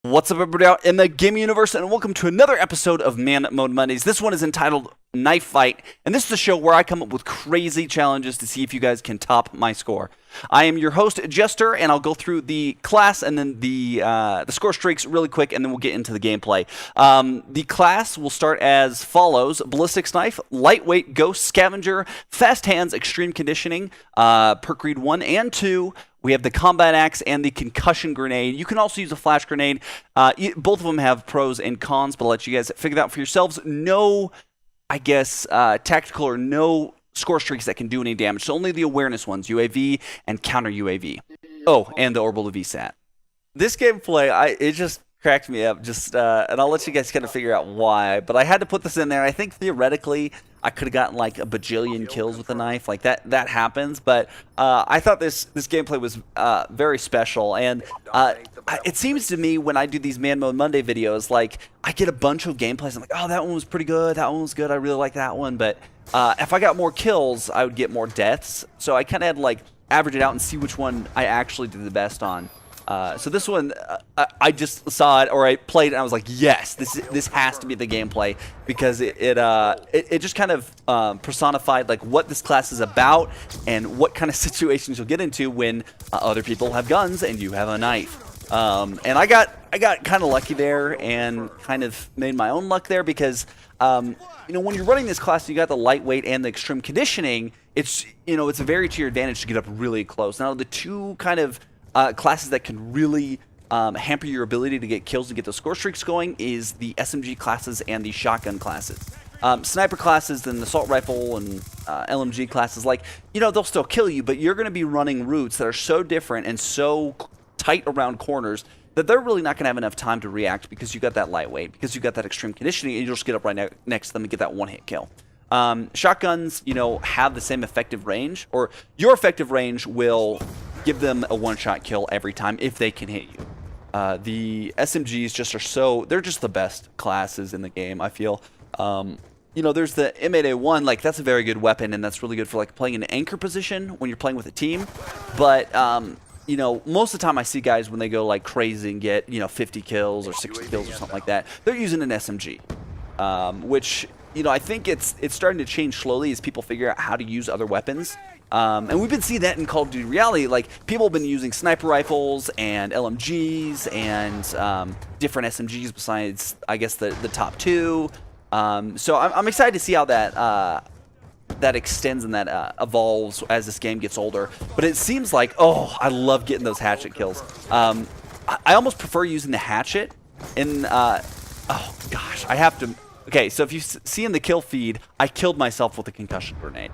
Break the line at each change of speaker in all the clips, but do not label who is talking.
What's up, everybody out in the gaming universe, and welcome to another episode of Man Mode Mondays. This one is entitled Knife Fight, and this is the show where I come up with crazy challenges to see if you guys can top my score. I am your host, Jester, and I'll go through the class and then the score streaks really quick, and then we'll get into the gameplay. The class will start as follows: Ballistics Knife, Lightweight, Ghost, Scavenger, Fast Hands, Extreme Conditioning, Perk Read 1 and 2. We have the Combat Axe and the Concussion Grenade. You can also use a Flash Grenade. Both of them have pros and cons, but I'll let you guys figure that out for yourselves. No, I guess, tactical or no score streaks that can do any damage. So only the awareness ones, UAV and counter UAV. Oh, and the Orbital VSAT. This gameplay, it just cracked me up. And I'll let you guys kind of figure out why. But I had to put this in there. I think theoretically I could have gotten like a bajillion kills with a knife. Like that happens. But I thought this gameplay was very special. And it seems to me when I do these Man Mode Monday videos, like I get a bunch of gameplays. I'm like, oh, that one was pretty good. That one was good. I really like that one. But if I got more kills, I would get more deaths. So I kind of had to like average it out and see which one I actually did the best on. So this one, I just saw it, or I played it, and I was like, yes, this has to be the gameplay, because it just kind of personified like what this class is about and what kind of situations you'll get into when other people have guns and you have a knife. And I got kind of lucky there and kind of made my own luck there, because when you're running this class, you got the lightweight and the extreme conditioning. It's very to your advantage to get up really close. Now the two kind of classes that can really hamper your ability to get kills and get those score streaks going is the SMG classes and the shotgun classes. Sniper classes and assault rifle and LMG classes, like, they'll still kill you, but you're going to be running routes that are so different and so tight around corners that they're really not going to have enough time to react, because you got that lightweight, because you got that extreme conditioning, and you'll just get up right next to them and get that one-hit kill. Shotguns, have the same effective range, or your effective range will give them a one-shot kill every time if they can hit you. The SMGs they're just the best classes in the game, I feel. There's the M8A1, like that's a very good weapon, and that's really good for like playing in an anchor position when you're playing with a team. But most of the time I see guys when they go like crazy and get 50 kills or 60 kills or something like that, they're using an SMG, which I think it's starting to change slowly as people figure out how to use other weapons. And we've been seeing that in Call of Duty Reality. Like, people have been using sniper rifles and LMGs and different SMGs besides, I guess, the top two. So I'm excited to see how that extends and that evolves as this game gets older. But it seems like, I love getting those hatchet kills. I almost prefer using the hatchet in, oh gosh, I have to. Okay, so if you see in the kill feed, I killed myself with a concussion grenade.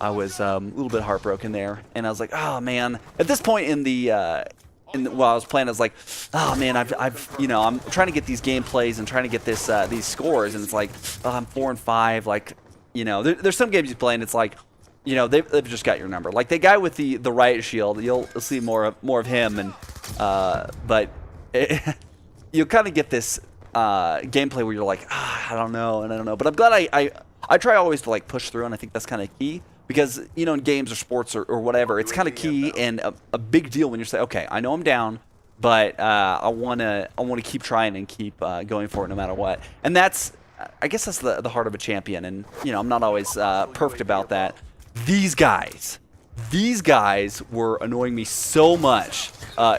I was a little bit heartbroken there, and I was like, oh man. At this point while I was playing, I was like, oh man, I'm trying to get these gameplays and trying to get these scores, and it's like, oh, I'm 4 and 5. Like, there's some games you play, and it's like, they've just got your number. Like the guy with the riot shield, you'll see more of him, and but you'll kind of get this gameplay where you're like, I don't know. But I'm glad I try always to like push through, and I think that's kind of key, because in games or sports or whatever, it's kind of key and a big deal when you say, okay, I know I'm down, but I wanna keep trying and keep going for it no matter what. And I guess that's the heart of a champion. And I'm not always perfect about that. These guys were annoying me so much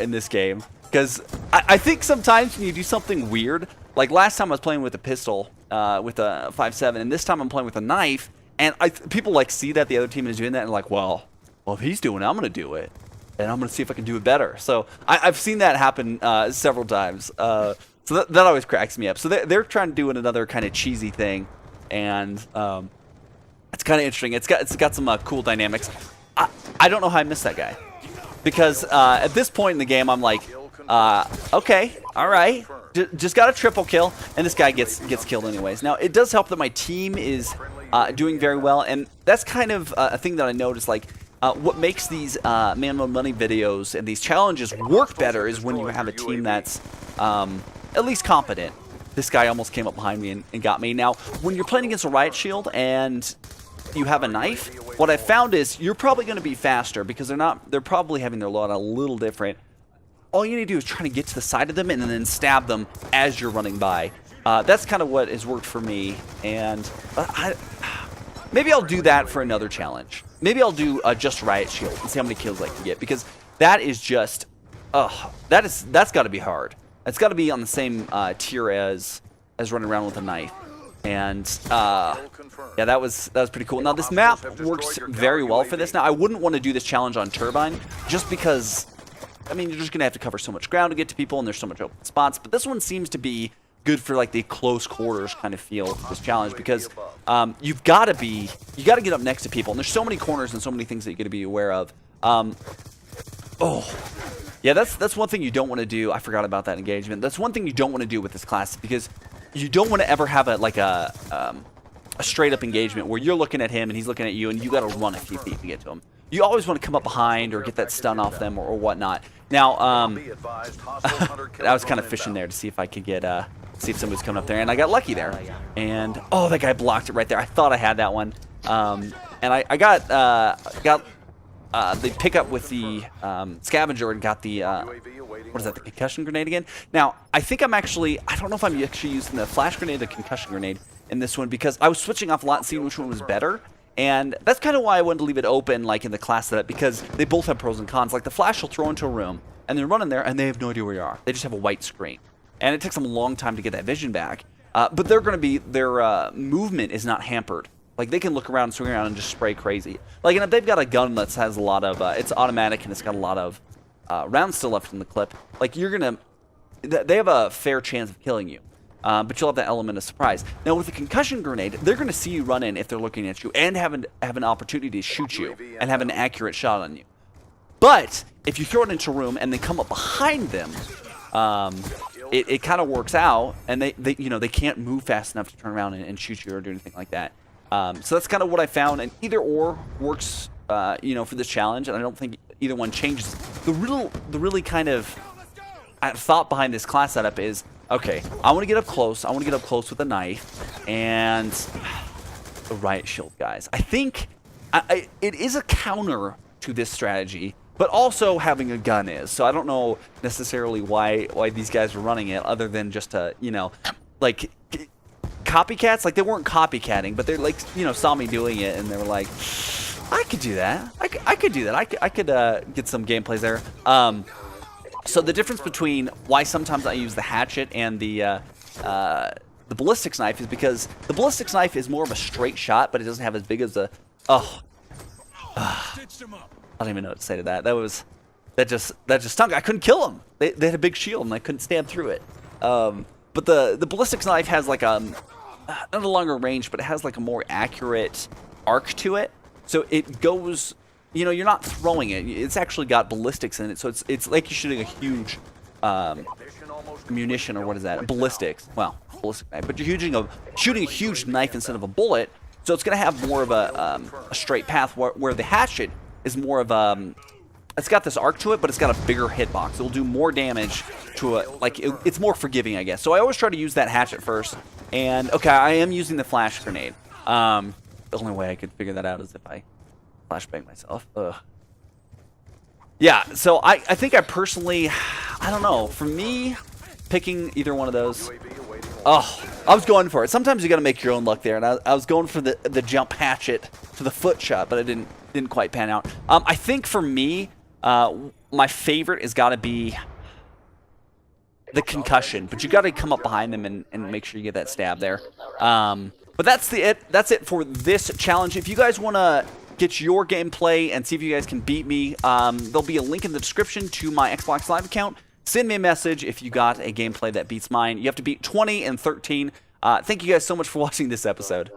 in this game, because I think sometimes when you do something weird, like last time I was playing with a pistol, with a 5.7, and this time I'm playing with a knife, and people like see that the other team is doing that, and like, well, if he's doing it, I'm gonna do it, and I'm gonna see if I can do it better. So I've seen that happen several times. So that always cracks me up. So they're trying to do another kind of cheesy thing, and it's kind of interesting. It's got some cool dynamics. I don't know how I missed that guy, because at this point in the game, I'm like, okay, all right. Just got a triple kill, and this guy gets killed anyways. Now, it does help that my team is doing very well, and that's kind of a thing that I noticed. Like, what makes these Man Mode Money videos and these challenges work better is when you have a team that's at least competent. This guy almost came up behind me and got me. Now, when you're playing against a riot shield and you have a knife, what I found is you're probably going to be faster, because they're probably having their loadout a little different. all you need to do is try to get to the side of them and then stab them as you're running by. That's kind of what has worked for me, and maybe I'll do that for another challenge. Maybe I'll do just Riot Shield and see how many kills I can get, because that is just, that's got to be hard. It's got to be on the same tier as running around with a knife. And yeah, that was pretty cool. Now this map works very well for this. Now I wouldn't want to do this challenge on Turbine just because, I mean, you're just gonna have to cover so much ground to get to people, and there's so much open spots. But this one seems to be good for like the close quarters kind of feel of this challenge, because you gotta get up next to people, and there's so many corners and so many things that you gotta be aware of. Yeah, that's one thing you don't want to do. I forgot about that engagement. That's one thing you don't want to do with this class, because you don't want to ever have a straight up engagement where you're looking at him and he's looking at you, and you got to run a few feet to get to him. You always want to come up behind or get that stun off them or whatnot. Now, I was kind of fishing there to see if I could get see if somebody's coming up there, and I got lucky there. And oh, that guy blocked it right there. I thought I had that one, and I got the pickup with the scavenger and got the what is that, the concussion grenade again? Now, I think I don't know if I'm actually using the flash grenade or the concussion grenade in this one, because I was switching off a lot and seeing which one was better. And that's kind of why I wanted to leave it open, like in the class setup, because they both have pros and cons. Like the flash will throw into a room, and they're running there, and they have no idea where you are. They just have a white screen. And it takes them a long time to get that vision back. But they're going to be, their movement is not hampered. Like, they can look around, swing around, and just spray crazy. Like, and if they've got a gun that has a lot of, it's automatic, and it's got a lot of rounds still left in the clip, like, you're going to, they have a fair chance of killing you. But you'll have that element of surprise. Now, with the concussion grenade, they're going to see you run in if they're looking at you, and have an opportunity to shoot you, and have an accurate shot on you. But, if you throw it into a room, and they come up behind them, it kind of works out, and they can't move fast enough to turn around and shoot you or do anything like that. So that's kind of what I found, and either or works, for this challenge, and I don't think either one changes. The really kind of thought behind this class setup is, okay, I want to get up close. I want to get up close with a knife, and the Riot Shield, guys. I think it is a counter to this strategy, but also having a gun is. So I don't know necessarily why these guys were running it, other than just to, like, copycats. Like, they weren't copycatting, but they're like, saw me doing it, and they were like, I could do that. I could do that. I could get some gameplays there. So the difference between why sometimes I use the hatchet and the ballistics knife is because the ballistics knife is more of a straight shot, but it doesn't have as big as a. I don't even know what to say to that. That just stunk. I couldn't kill them. They had a big shield, and I couldn't stab through it. But the ballistics knife has like not a longer range, but it has like a more accurate arc to it. So it goes. You're not throwing it. It's actually got ballistics in it, so it's like you're shooting a huge munition, or what is that? Ballistics. Well, ballistic knife, but you're shooting a huge knife instead of a bullet. So it's going to have more of a straight path, where the hatchet is more of it's got this arc to it, but it's got a bigger hitbox. It'll do more damage to it's more forgiving, I guess. So I always try to use that hatchet first. And okay, I am using the flash grenade. The only way I could figure that out is if I flashbang myself. Ugh. Yeah, so I think I personally, I don't know. For me, picking either one of those, I was going for it. Sometimes you got to make your own luck there, and I was going for the jump hatchet to the foot shot, but it didn't quite pan out. I think for me, my favorite has got to be the concussion, but you got to come up behind them and make sure you get that stab there. But that's it for this challenge. If you guys want to get your gameplay and see if you guys can beat me, there'll be a link in the description to my Xbox Live account. Send me a message if you got a gameplay that beats mine. You have to beat 20 and 13. Thank you guys so much for watching this episode.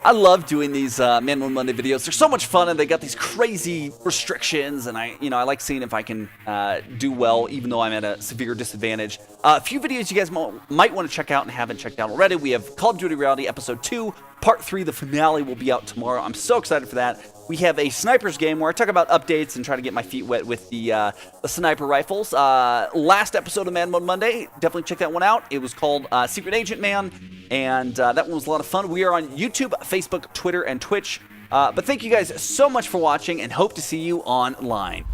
I love doing these Man Mode Monday videos. They're so much fun, and they got these crazy restrictions, and I like seeing if I can do well, even though I'm at a severe disadvantage. A few videos you guys might want to check out and haven't checked out already. We have Call of Duty Reality Episode 2, Part 3, the finale will be out tomorrow. I'm so excited for that. We have a snipers game where I talk about updates and try to get my feet wet with the sniper rifles. Last episode of Man Mode Monday, definitely check that one out. It was called Secret Agent Man, and that one was a lot of fun. We are on YouTube, Facebook, Twitter, and Twitch. But thank you guys so much for watching, and hope to see you online.